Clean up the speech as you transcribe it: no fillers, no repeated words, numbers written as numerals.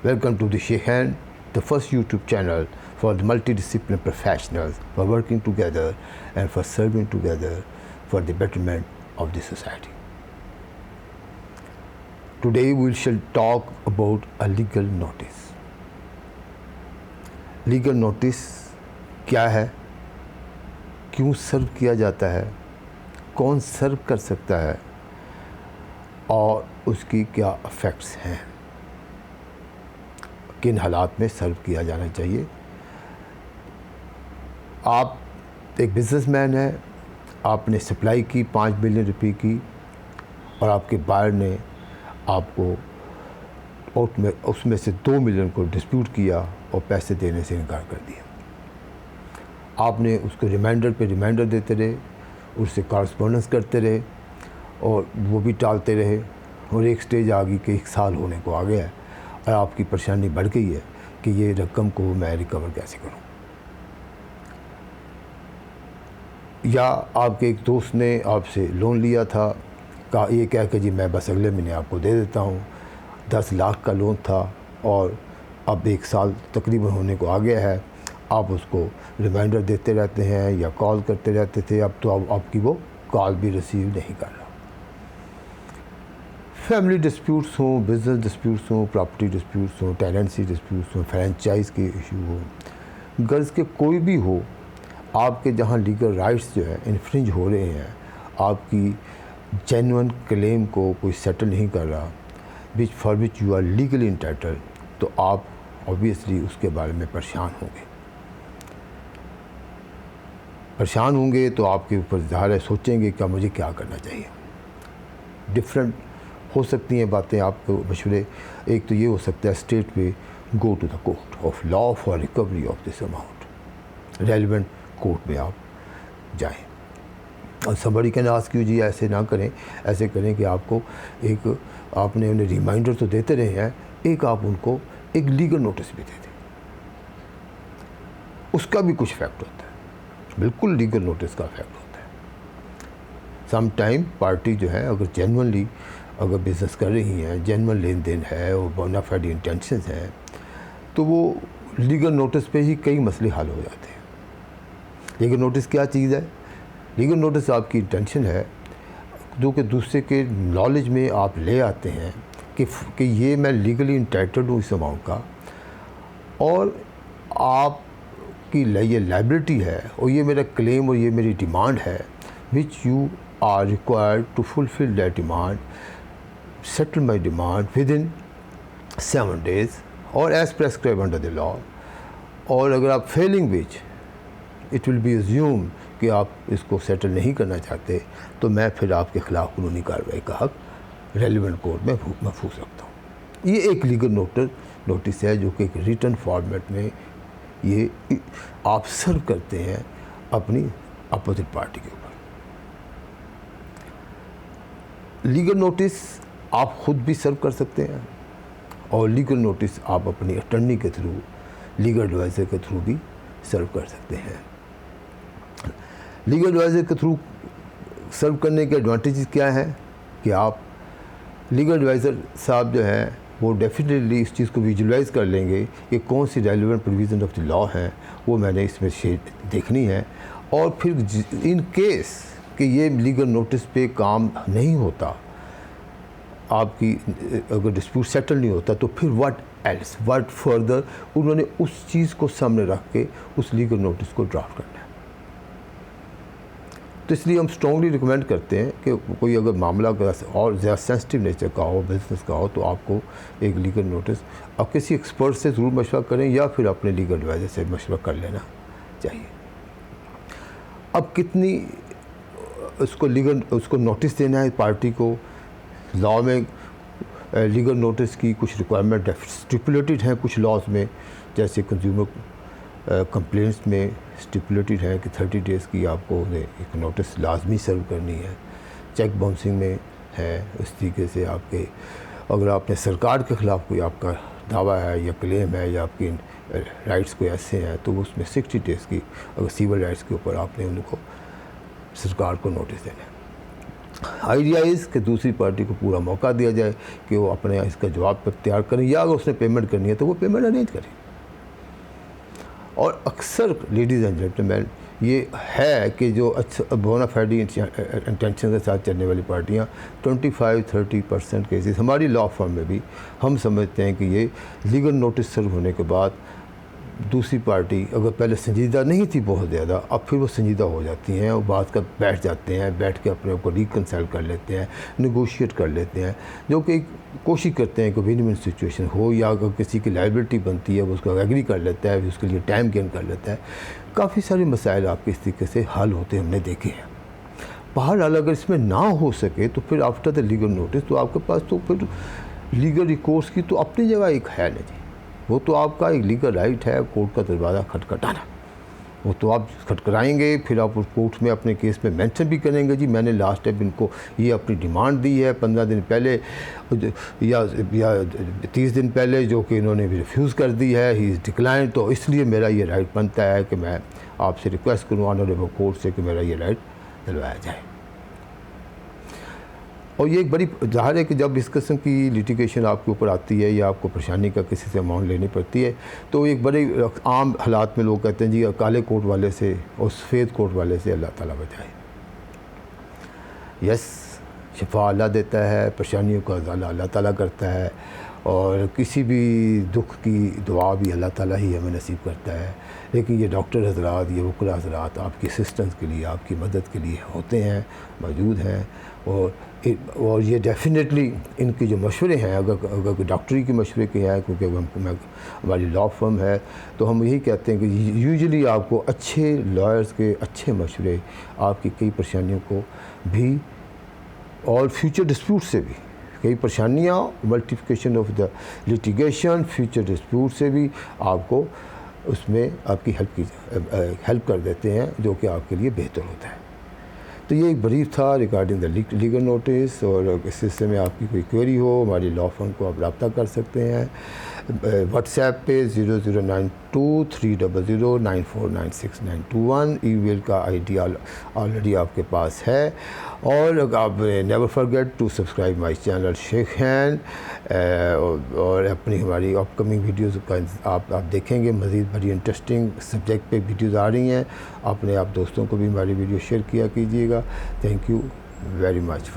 Welcome to the Shehan, the first YouTube channel for the multidisciplinary professionals for working together and for serving together for the betterment of the society. Today we shall talk about a legal notice. Legal notice क्या है, क्यों सर्व किया जाता है, कौन सर्व कर सकता है और उसकी क्या इफ़ेक्ट्स हैं, किन हालात में सर्व किया जाना चाहिए। आप एक बिज़नेसमैन हैं, आपने सप्लाई की 5 बिलियन रुपए की और आपके बायर ने आपको उसमें से 2 मिलियन को डिस्प्यूट किया और पैसे देने से इनकार कर दिया। आपने उसको रिमाइंडर पे रिमाइंडर देते रहे, उससे कॉरस्पॉन्डेंस करते रहे और वो भी टालते रहे और एक स्टेज आ गई कि 1 साल होने को आ गया है और आपकी परेशानी बढ़ गई है कि ये रकम को मैं रिकवर कैसे करूं। या आपके एक दोस्त ने आपसे लोन लिया था, कहा ये कह के जी मैं बस अगले महीने आपको दे देता हूं, 10 लाख का लोन था और अब 1 साल तकरीबन होने को आ गया है। आप उसको रिमाइंडर देते रहते हैं या कॉल करते रहते थे, अब तो आपकी वो कॉल भी रिसीव नहीं कर रहा। फैमिली डिस्प्यूट्स हों, बिजनेस डिस्प्यूट्स हों, प्रॉपर्टी डिस्प्यूट्स हों, टेनेंसी डिस्प्यूट्स हों, फ्रेंचाइज के इशू हो, गर्ज के कोई भी हो, आपके जहाँ लीगल राइट्स जो है इन्फ्रिंज हो रहे हैं, आपकी जेन्युइन क्लेम को कोई सेटल नहीं कर रहा, for which you are legally entitled, तो आप ऑब्वियसली उसके बारे में परेशान होंगे तो आपके ऊपर ज़ाहिर है सोचेंगे कि मुझे क्या करना चाहिए। डिफरेंट हो सकती हैं बातें, आपको मशवरे। एक तो ये हो सकता है स्टेट पे go to the court of law for recovery of this amount, relevant court में आप जाएं और somebody कैन आस्क यू जी ऐसे ना करें, ऐसे करें कि आपने उन्हें रिमाइंडर तो देते रहे हैं, एक आप उनको एक लीगल नोटिस भी दे दें, उसका भी कुछ इफेक्ट होता है। बिल्कुल लीगल नोटिस का इफेक्ट होता है। सम टाइम पार्टी जो है अगर जेन्युइनली अगर बिज़नेस कर रही हैं, जेन्युइन लेन देन है और बोनाफाइड इंटेंशंस हैं, तो वो लीगल नोटिस पे ही कई मसले हल हो जाते हैं। लीगल नोटिस क्या चीज़ है? लीगल नोटिस आपकी इंटेंशन है जो कि दूसरे के नॉलेज में आप ले आते हैं कि ये मैं लीगली इंटाइटल्ड हूँ इस अमाउंट का और आपकी ये लाइबिलिटी है और ये मेरा क्लेम और ये मेरी डिमांड है, which you are required to fulfil that demand, settle my demand within 7 days or as prescribed under the law। और अगर आप Fehling which it will be assume कि आप इसको सेटल नहीं करना चाहते, तो मैं फिर आपके ख़िलाफ़ कानूनी कार्रवाई का हक रेलिवेंट कोर्ट में महफूज रखता हूँ। ये एक लीगल नोटिस है जो कि एक रिटन फॉर्मेट में ये आप सर्व करते हैं अपनी अपोजिट पार्टी के ऊपर। लीगल नोटिस आप ख़ुद भी सर्व कर सकते हैं और लीगल नोटिस आप अपनी अटर्नी के थ्रू, लीगल एडवाइज़र के थ्रू भी सर्व कर सकते हैं। लीगल एडवाइज़र के थ्रू सर्व करने के एडवांटेजेस क्या हैं कि आप लीगल एडवाइज़र साहब जो हैं वो डेफिनेटली इस चीज़ को विजुलाइज़ कर लेंगे कि कौन सी relevant provision of the law हैं, वो मैंने इसमें देखनी है। और फिर इन केस कि ये लीगल नोटिस पे काम नहीं होता, आपकी अगर डिस्प्यूट सेटल नहीं होता, तो फिर व्हाट फर्दर उन्होंने उस चीज़ को सामने रख के उस लीगल नोटिस को ड्राफ्ट करना है। तो इसलिए हम स्ट्रॉन्गली रिकमेंड करते हैं कि कोई अगर मामला और ज़्यादा सेंसिटिव नेचर का हो, बिजनेस का हो, तो आपको एक लीगल नोटिस आप किसी एक्सपर्ट से ज़रूर मशवरा करें या फिर अपने लीगल एडवाइज़र से मशवरा कर लेना चाहिए। अब कितनी उसको नोटिस देना है पार्टी को, लॉ में लीगल नोटिस की कुछ रिक्वायरमेंट स्टिपुलेटेड हैं कुछ लॉज में, जैसे कंज्यूमर कंप्लेंट्स में स्टिपुलेटेड है कि 30 डेज़ की आपको एक नोटिस लाजमी सर्व करनी है। चेक बाउंसिंग में है इस तरीके से आपके अगर आपने सरकार के ख़िलाफ़ कोई आपका दावा है या क्लेम है या आपकी राइट्स कोई ऐसे हैं, तो उसमें 60 डेज़ की अगर सिविल राइट्स के ऊपर आपने उनको सरकार को नोटिस देना है। आइडिया इज़ कि दूसरी पार्टी को पूरा मौका दिया जाए कि वो अपने इसका जवाब तैयार करें, या अगर उसने पेमेंट करनी है तो वो पेमेंट अरेंज करें। और अक्सर लेडीज़ एंड जेंटलमैन ये है कि जो अच्छा बोनाफाइड इंटेंशन के साथ चलने वाली पार्टियां 25-30% केसेस हमारी लॉ फर्म में भी हम समझते हैं कि ये लीगल नोटिस सर्व होने के बाद दूसरी पार्टी अगर पहले संजीदा नहीं थी बहुत ज़्यादा, अब फिर वो संजीदा हो जाती हैं और बात का बैठ जाते हैं, बैठ के अपने को रिकनसाइल कर लेते हैं, नेगोशिएट कर लेते हैं, जो कि कोशिश करते हैं कि विन विन सिचुएशन हो, या अगर किसी की लाइबिलिटी बनती है वो उसको एग्री कर लेता है, उसके लिए टाइम गेन कर लेता है। काफ़ी सारे मसाइल आपके इस तरीके से हल होते हमने देखे हैं। बहरहाल अगर इसमें ना हो सके तो फिर आफ्टर द लीगल नोटिस तो आपके पास तो फिर लीगल रिकोर्स की तो अपनी जगह एक है नहीं जी, वो तो आपका एक लीगल राइट है कोर्ट का दरवाज़ा खटखटाना। वो तो आप खटखटाएंगे, फिर आप उस कोर्ट में अपने केस में मेंशन भी करेंगे जी मैंने लास्ट टाइम इनको ये अपनी डिमांड दी है 15 दिन पहले या 30 दिन पहले, जो कि इन्होंने भी रिफ्यूज़ कर दी है, ही इज़ डिक्लाइन, तो इसलिए मेरा ये राइट बनता है कि मैं आपसे रिक्वेस्ट करूँ ऑनरेबल कोर्ट से कि मेरा ये राइट दिलवाया जाए। और ये एक बड़ी ज़ाहिर है कि जब इस किस्म की लिटिगेशन आपके ऊपर आती है या आपको परेशानी का किसी से अमाउंट लेनी पड़ती है, तो एक बड़े आम हालात में लोग कहते हैं जी काले कोट वाले से और सफ़ेद कोट वाले से अल्लाह ताला बचाए। यस, शिफा अल्लाह देता है, परेशानियों का अज़ाला अल्लाह ताला करता है, और किसी भी दुख की दुआ भी अल्लाह ताला ही हमें नसीब करता है। लेकिन ये डॉक्टर हज़रात, ये वकील हज़रात आपकी असिस्टेंस के लिए, आपकी मदद के लिए होते हैं, मौजूद हैं। और ये डेफिनेटली इनके जो मशवरे हैं, अगर डॉक्टरी के मशवरे के हैं, क्योंकि हमारी लॉ फर्म है, तो हम यही कहते हैं कि यूजुअली आपको अच्छे लॉयर्स के अच्छे मशवरे आपकी कई परेशानियों को भी और फ्यूचर डिस्प्यूट से भी, कई परेशानियाँ multiplication of the litigation future dispute से भी आपको उसमें आपकी हेल्प कर देते हैं, जो कि आपके लिए बेहतर होता है। तो ये एक ब्रीफ था रिगार्डिंग द लीगल नोटिस, और इस सिलसिले में आपकी कोई क्वेरी हो हमारी लॉ फर्म को आप रब्ता कर सकते हैं व्हाट्सएप पे 00923009496921। ईमेल का आईडी ऑलरेडी आपके पास है। और आप never forget to subscribe my channel Shaikh हैन, और अपनी हमारी अपकमिंग वीडियोज़ का आप देखेंगे। मज़ीद बड़ी इंटरेस्टिंग सब्जेक्ट पे वीडियोज़ आ रही हैं। अपने आप दोस्तों को भी हमारी वीडियो शेयर किया कीजिएगा। Thank you very much.